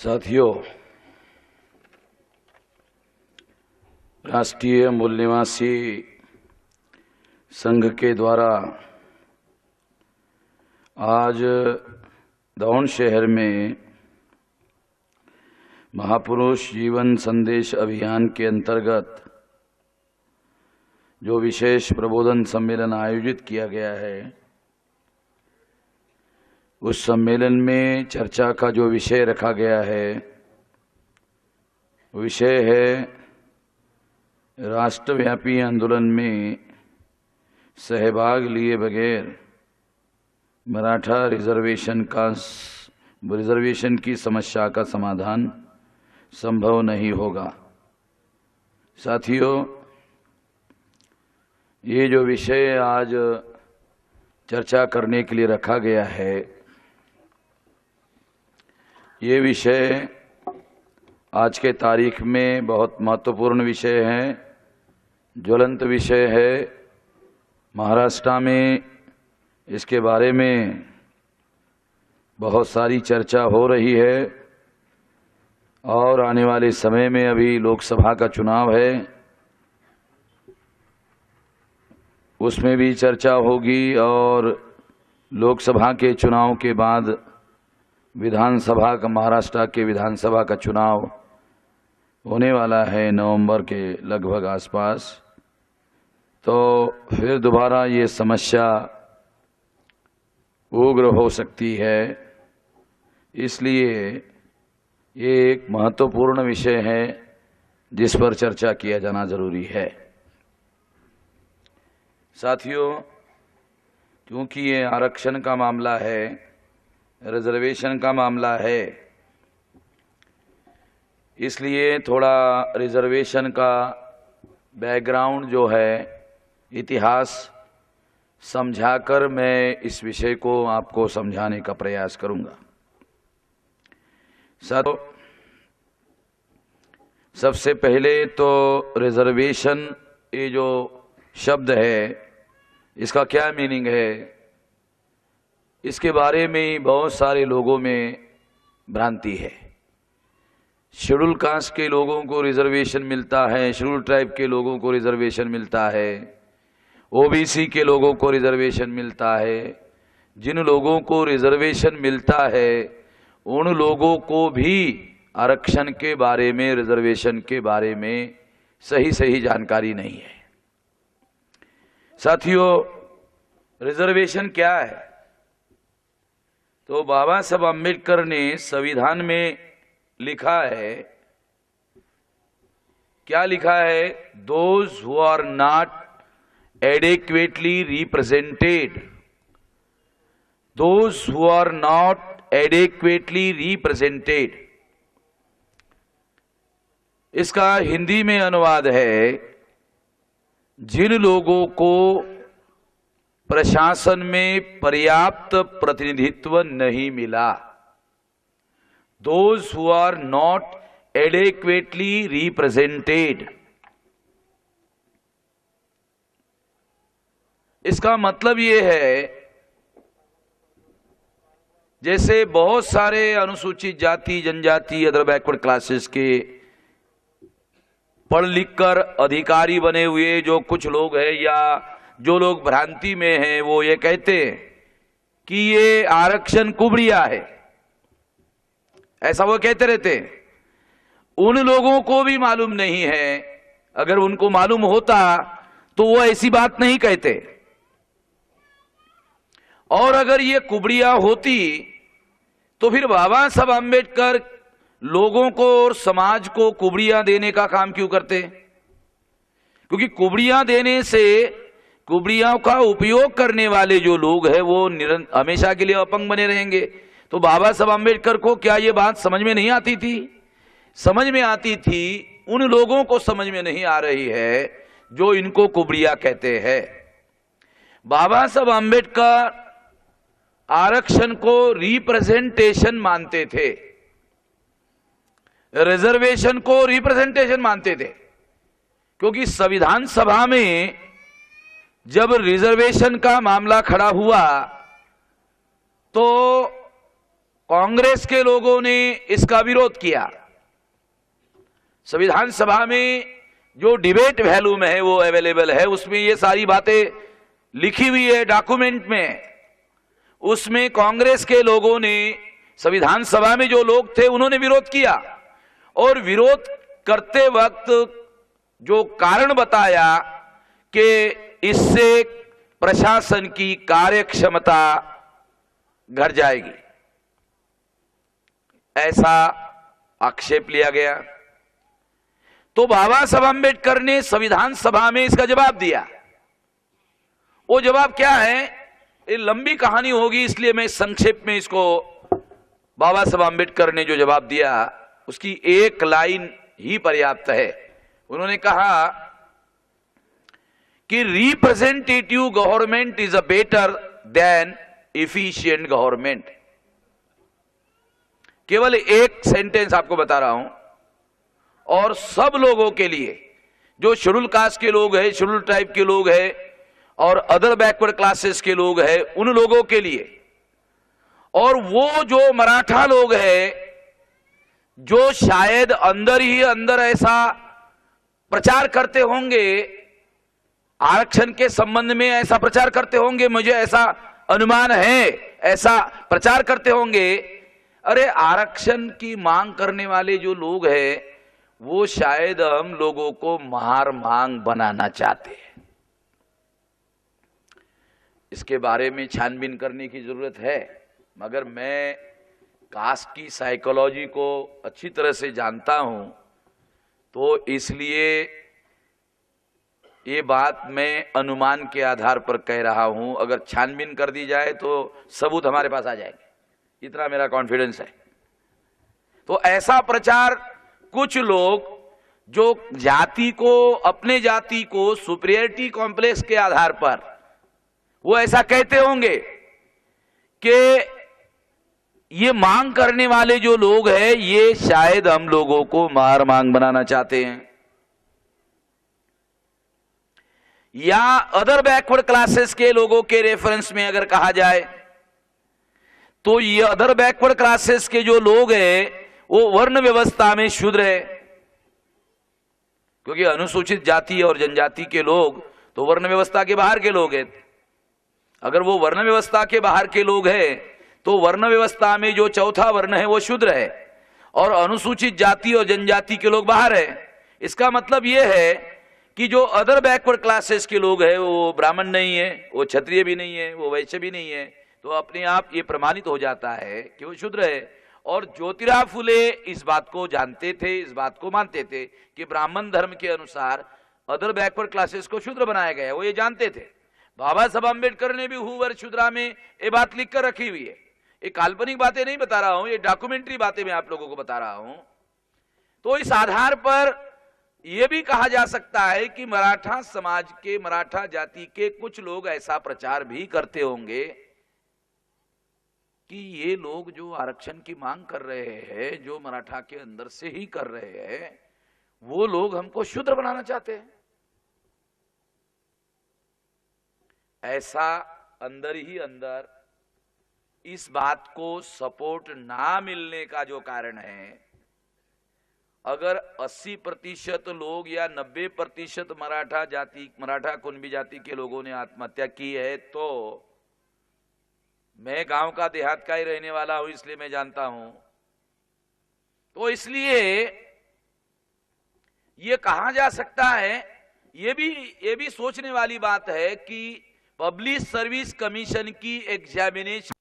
साथियों, राष्ट्रीय मूल निवासी संघ के द्वारा आज दौंड शहर में महापुरुष जीवन संदेश अभियान के अंतर्गत जो विशेष प्रबोधन सम्मेलन आयोजित किया गया है, उस सम्मेलन में चर्चा का जो विषय रखा गया है, विषय है राष्ट्रव्यापी आंदोलन में सहभाग लिए बगैर मराठा रिजर्वेशन की समस्या का समाधान संभव नहीं होगा। साथियों, ये जो विषय आज चर्चा करने के लिए रखा गया है, ये विषय आज के तारीख में बहुत महत्वपूर्ण विषय है, ज्वलंत विषय है। महाराष्ट्र में इसके बारे में बहुत सारी चर्चा हो रही है और आने वाले समय में अभी लोकसभा का चुनाव है, उसमें भी चर्चा होगी और लोकसभा के चुनाव के बाद विधानसभा का, महाराष्ट्र के विधानसभा का चुनाव होने वाला है नवंबर के लगभग आसपास। तो फिर दोबारा ये समस्या उग्र हो सकती है, इसलिए ये एक महत्वपूर्ण विषय है जिस पर चर्चा किया जाना जरूरी है। साथियों, क्योंकि ये आरक्षण का मामला है, रिजर्वेशन का मामला है, इसलिए थोड़ा रिजर्वेशन का बैकग्राउंड जो है, इतिहास समझाकर मैं इस विषय को आपको समझाने का प्रयास करूंगा। सबसे पहले तो रिजर्वेशन, ये जो शब्द है, इसका क्या मीनिंग है, इसके बारे में बहुत सारे लोगों में भ्रांति है। शेड्यूल कास्ट के लोगों को रिजर्वेशन मिलता है, शेड्यूल ट्राइब के लोगों को रिजर्वेशन मिलता है, ओबीसी के लोगों को रिजर्वेशन मिलता है। जिन लोगों को रिजर्वेशन मिलता है उन लोगों को भी आरक्षण के बारे में, रिजर्वेशन के बारे में सही जानकारी नहीं है। साथियों, रिजर्वेशन क्या है? तो बाबा साहब अम्बेडकर ने संविधान में लिखा है, क्या लिखा है? Those who are not adequately represented, those who are not adequately represented, इसका हिंदी में अनुवाद है, जिन लोगों को प्रशासन में पर्याप्त प्रतिनिधित्व नहीं मिला, those who are not adequately represented। इसका मतलब ये है, जैसे बहुत सारे अनुसूचित जाति, जनजाति, अदर बैकवर्ड क्लासेस के पढ़ लिख कर अधिकारी बने हुए जो कुछ लोग हैं, या जो लोग भ्रांति में हैं, वो ये कहते हैं कि ये आरक्षण कुबड़िया है, ऐसा वो कहते रहते हैं। उन लोगों को भी मालूम नहीं है, अगर उनको मालूम होता तो वो ऐसी बात नहीं कहते। और अगर ये कुबड़िया होती तो फिर बाबा साहब अम्बेडकर लोगों को और समाज को कुबड़िया देने का काम क्यों करते? क्योंकि कुबड़िया देने से, कुबड़ियाओं का उपयोग करने वाले जो लोग हैं वो हमेशा के लिए अपंग बने रहेंगे। तो बाबा साहब अम्बेडकर को क्या ये बात समझ में नहीं आती थी? समझ में आती थी, उन लोगों को समझ में नहीं आ रही है जो इनको कुबड़िया कहते हैं। बाबा साहब अम्बेडकर आरक्षण को रिप्रेजेंटेशन मानते थे, रिजर्वेशन को रिप्रेजेंटेशन मानते थे, क्योंकि संविधान सभा में जब रिजर्वेशन का मामला खड़ा हुआ तो कांग्रेस के लोगों ने इसका विरोध किया। संविधान सभा में जो डिबेट वॉल्यूम है वो अवेलेबल है, उसमें ये सारी बातें लिखी हुई है डॉक्यूमेंट में। उसमें कांग्रेस के लोगों ने, संविधान सभा में जो लोग थे उन्होंने विरोध किया, और विरोध करते वक्त जो कारण बताया कि इससे प्रशासन की कार्यक्षमता घट जाएगी, ऐसा आक्षेप लिया गया। तो बाबा साहब अम्बेडकर ने संविधान सभा में इसका जवाब दिया। वो जवाब क्या है, ये लंबी कहानी होगी, इसलिए मैं संक्षेप में इसको, बाबा साहब अम्बेडकर ने जो जवाब दिया उसकी एक लाइन ही पर्याप्त है। उन्होंने कहा कि representative government is a better than efficient government. केवल एक सेंटेंस आपको बता रहा हूं, और सब लोगों के लिए, जो शेड्यूल कास्ट के लोग हैं, शेड्यूल ट्राइब के लोग हैं और अदर बैकवर्ड क्लासेस के लोग हैं, उन लोगों के लिए, और वो जो मराठा लोग हैं जो शायद अंदर ही अंदर ऐसा प्रचार करते होंगे, आरक्षण के संबंध में ऐसा प्रचार करते होंगे, मुझे ऐसा अनुमान है, ऐसा प्रचार करते होंगे। अरे आरक्षण की मांग करने वाले जो लोग हैं वो शायद हम लोगों को मार मांग बनाना चाहते हैं। इसके बारे में छानबीन करने की जरूरत है, मगर मैं कास्ट की साइकोलॉजी को अच्छी तरह से जानता हूं, तो इसलिए ये बात मैं अनुमान के आधार पर कह रहा हूं। अगर छानबीन कर दी जाए तो सबूत हमारे पास आ जाएंगे, इतना मेरा कॉन्फिडेंस है। तो ऐसा प्रचार कुछ लोग जो जाति को, अपने जाति को सुपीरियरिटी कॉम्प्लेक्स के आधार पर वो ऐसा कहते होंगे कि ये मांग करने वाले जो लोग हैं ये शायद हम लोगों को मार मांग बनाना चाहते हैं। या अदर बैकवर्ड क्लासेस के लोगों के रेफरेंस में अगर कहा जाए तो ये अदर बैकवर्ड क्लासेस के जो लोग हैं वो वर्ण व्यवस्था में शूद्र है, क्योंकि अनुसूचित जाति और जनजाति के लोग तो वर्ण व्यवस्था के बाहर के लोग हैं। अगर वो वर्ण व्यवस्था के बाहर के लोग हैं तो वर्ण व्यवस्था में जो चौथा वर्ण है वो शूद्र है, और अनुसूचित जाति और जनजाति के लोग बाहर है। इसका मतलब ये है कि जो अदर बैकवर्ड क्लासेस के लोग हैं वो ब्राह्मण नहीं है, वो क्षत्रिय भी नहीं है, वो वैश्य भी नहीं है, तो अपने आप ये प्रमाणित हो जाता है कि वो शूद्र है। और ज्योतिराव फुले इस बात को जानते थे, इस बात को मानते थे कि ब्राह्मण धर्म के अनुसार अदर बैकवर्ड क्लासेस को शूद्र बनाया गया है, वो ये जानते थे। बाबा साहब अम्बेडकर ने भी हुवर शूद्रा में ये बात लिख कर रखी हुई है। ये काल्पनिक बातें नहीं बता रहा हूं, ये डॉक्यूमेंट्री बातें मैं आप लोगों को बता रहा हूं। तो इस आधार पर यह भी कहा जा सकता है कि मराठा समाज के, मराठा जाति के कुछ लोग ऐसा प्रचार भी करते होंगे कि ये लोग जो आरक्षण की मांग कर रहे हैं, जो मराठा के अंदर से ही कर रहे हैं, वो लोग हमको शूद्र बनाना चाहते हैं। ऐसा अंदर ही अंदर इस बात को सपोर्ट ना मिलने का जो कारण है, अगर 80% लोग या 90% मराठा जाति, मराठा कुणबी जाति के लोगों ने आत्महत्या की है, तो मैं गांव का, देहात का ही रहने वाला हूं, इसलिए मैं जानता हूं। तो इसलिए ये कहा जा सकता है, ये भी सोचने वाली बात है कि पब्लिक सर्विस कमीशन की एग्जामिनेशन